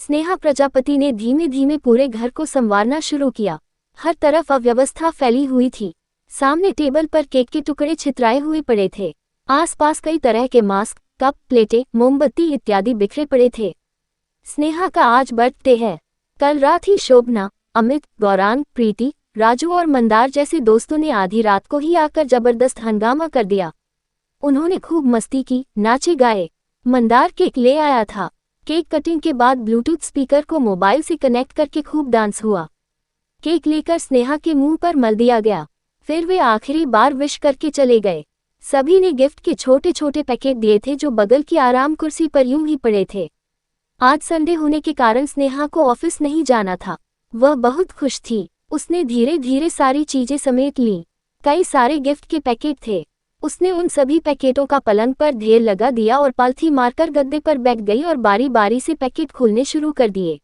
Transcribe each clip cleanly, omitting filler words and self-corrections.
स्नेहा प्रजापति ने धीमे धीमे पूरे घर को संवारना शुरू किया। हर तरफ अव्यवस्था फैली हुई थी। सामने टेबल पर केक के टुकड़े छितराए हुए पड़े थे। आसपास कई तरह के मास्क, कप, प्लेटें, मोमबत्ती इत्यादि बिखरे पड़े थे। स्नेहा का आज बर्थडे है। कल रात ही शोभना, अमित, गौरांग, प्रीति, राजू और मंदार जैसे दोस्तों ने आधी रात को ही आकर जबरदस्त हंगामा कर दिया। उन्होंने खूब मस्ती की, नाचे गाए। मंदार केक ले आया था। केक कटिंग के बाद ब्लूटूथ स्पीकर को मोबाइल से कनेक्ट करके खूब डांस हुआ। केक लेकर स्नेहा के मुंह पर मल दिया गया। फिर वे आखिरी बार विश करके चले गए। सभी ने गिफ्ट के छोटे छोटे पैकेट दिए थे जो बगल की आराम कुर्सी पर यूं ही पड़े थे। आज संडे होने के कारण स्नेहा को ऑफिस नहीं जाना था। वह बहुत खुश थी। उसने धीरे धीरे सारी चीजें समेट लीं। कई सारे गिफ्ट के पैकेट थे। उसने उन सभी पैकेटों का पलंग पर ढेर लगा दिया और पालथी मारकर गद्दे पर बैठ गई और बारी बारी से पैकेट खोलने शुरू कर दिए।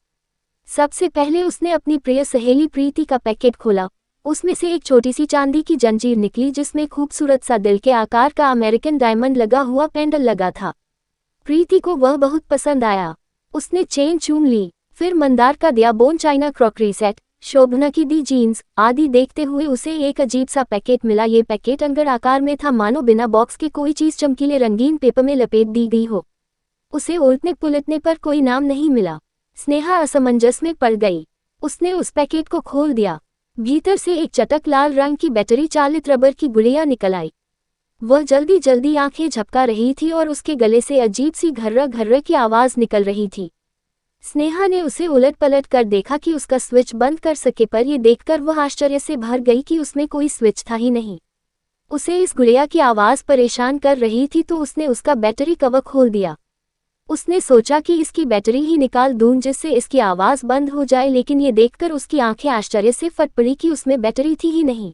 सबसे पहले उसने अपनी प्रिय सहेली प्रीति का पैकेट खोला। उसमें से एक छोटी सी चांदी की जंजीर निकली जिसमें खूबसूरत सा दिल के आकार का अमेरिकन डायमंड लगा हुआ पेंडल लगा था। प्रीति को वह बहुत पसंद आया। उसने चेन चूम ली। फिर मंदार का दिया बोन चाइना क्रॉकरी सेट, शोभना की दी जीन्स आदि देखते हुए उसे एक अजीब सा पैकेट मिला। ये पैकेट अंगड़ आकार में था, मानो बिना बॉक्स के कोई चीज चमकीले रंगीन पेपर में लपेट दी गई हो। उसे उलटने पुलटने पर कोई नाम नहीं मिला। स्नेहा असमंजस में पड़ गई। उसने उस पैकेट को खोल दिया। भीतर से एक चटक लाल रंग की बैटरी चालित रबर की गुड़िया निकल आई। वह जल्दी जल्दी आंखें झपका रही थी और उसके गले से अजीब सी घर्रा घर्रा की आवाज निकल रही थी। स्नेहा ने उसे उलट पलट कर देखा कि उसका स्विच बंद कर सके, पर यह देखकर वह आश्चर्य से भर गई कि उसमें कोई स्विच था ही नहीं। उसे इस गुड़िया की आवाज परेशान कर रही थी तो उसने उसका बैटरी कवर खोल दिया। उसने सोचा कि इसकी बैटरी ही निकाल दूं जिससे इसकी आवाज बंद हो जाए, लेकिन ये देखकर उसकी आंखें आश्चर्य से फट पड़ी कि उसमें बैटरी थी ही नहीं।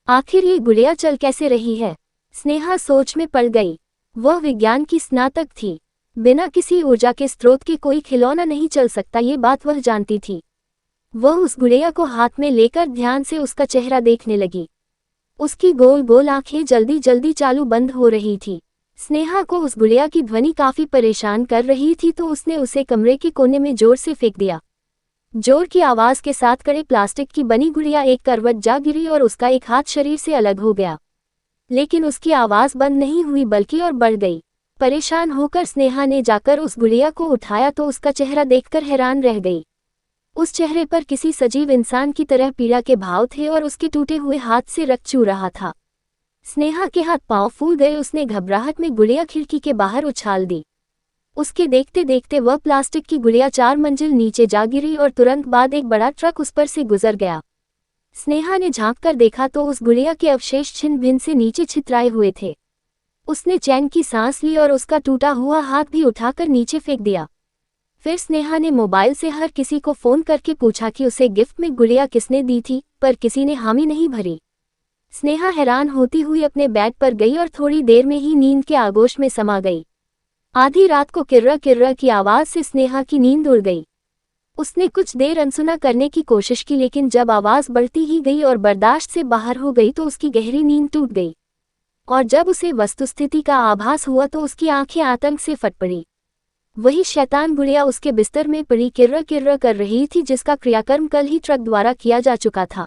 आखिर ये गुड़िया चल कैसे रही है? स्नेहा सोच में पड़ गई। वह विज्ञान की स्नातक थी। बिना किसी ऊर्जा के स्रोत के कोई खिलौना नहीं चल सकता, ये बात वह जानती थी। वह उस गुड़िया को हाथ में लेकर ध्यान से उसका चेहरा देखने लगी। उसकी गोल गोल आंखें जल्दी जल्दी चालू बंद हो रही थी। स्नेहा को उस गुड़िया की ध्वनि काफी परेशान कर रही थी तो उसने उसे कमरे के कोने में जोर से फेंक दिया। जोर की आवाज के साथ कड़े प्लास्टिक की बनी गुड़िया एक करवट जा गिरी और उसका एक हाथ शरीर से अलग हो गया। लेकिन उसकी आवाज बंद नहीं हुई बल्कि और बढ़ गई। परेशान होकर स्नेहा ने जाकर उस गुड़िया को उठाया तो उसका चेहरा देखकर हैरान रह गई। उस चेहरे पर किसी सजीव इंसान की तरह पीड़ा के भाव थे और उसके टूटे हुए हाथ से रक्त चू रहा था। स्नेहा के हाथ पांव फूल गए। उसने घबराहट में गुड़िया खिड़की के बाहर उछाल दी। उसके देखते देखते वह प्लास्टिक की गुड़िया 4 मंजिल नीचे जा गिरी और तुरंत बाद एक बड़ा ट्रक उस पर से गुजर गया। स्नेहा ने झांक कर देखा तो उस गुड़िया के अवशेष छिन्न भिन्न से नीचे छितराए हुए थे। उसने चैन की सांस ली और उसका टूटा हुआ हाथ भी उठाकर नीचे फेंक दिया। फिर स्नेहा ने मोबाइल से हर किसी को फोन करके पूछा कि उसे गिफ्ट में गुड़िया किसने दी थी, पर किसी ने हामी नहीं भरी। स्नेहा हैरान होती हुई अपने बेड पर गई और थोड़ी देर में ही नींद के आगोश में समा गई। आधी रात को किर्रा किर्रा की आवाज से स्नेहा की नींद उड़ गई। उसने कुछ देर अनसुना करने की कोशिश की, लेकिन जब आवाज बढ़ती ही गई और बर्दाश्त से बाहर हो गई तो उसकी गहरी नींद टूट गई। और जब उसे वस्तुस्थिति का आभास हुआ तो उसकी आंखें आतंक से फट पड़ी। वही शैतान गुड़िया उसके बिस्तर में पड़ी किर्रा किर्रा कर रही थी जिसका क्रियाकर्म कल ही ट्रक द्वारा किया जा चुका था।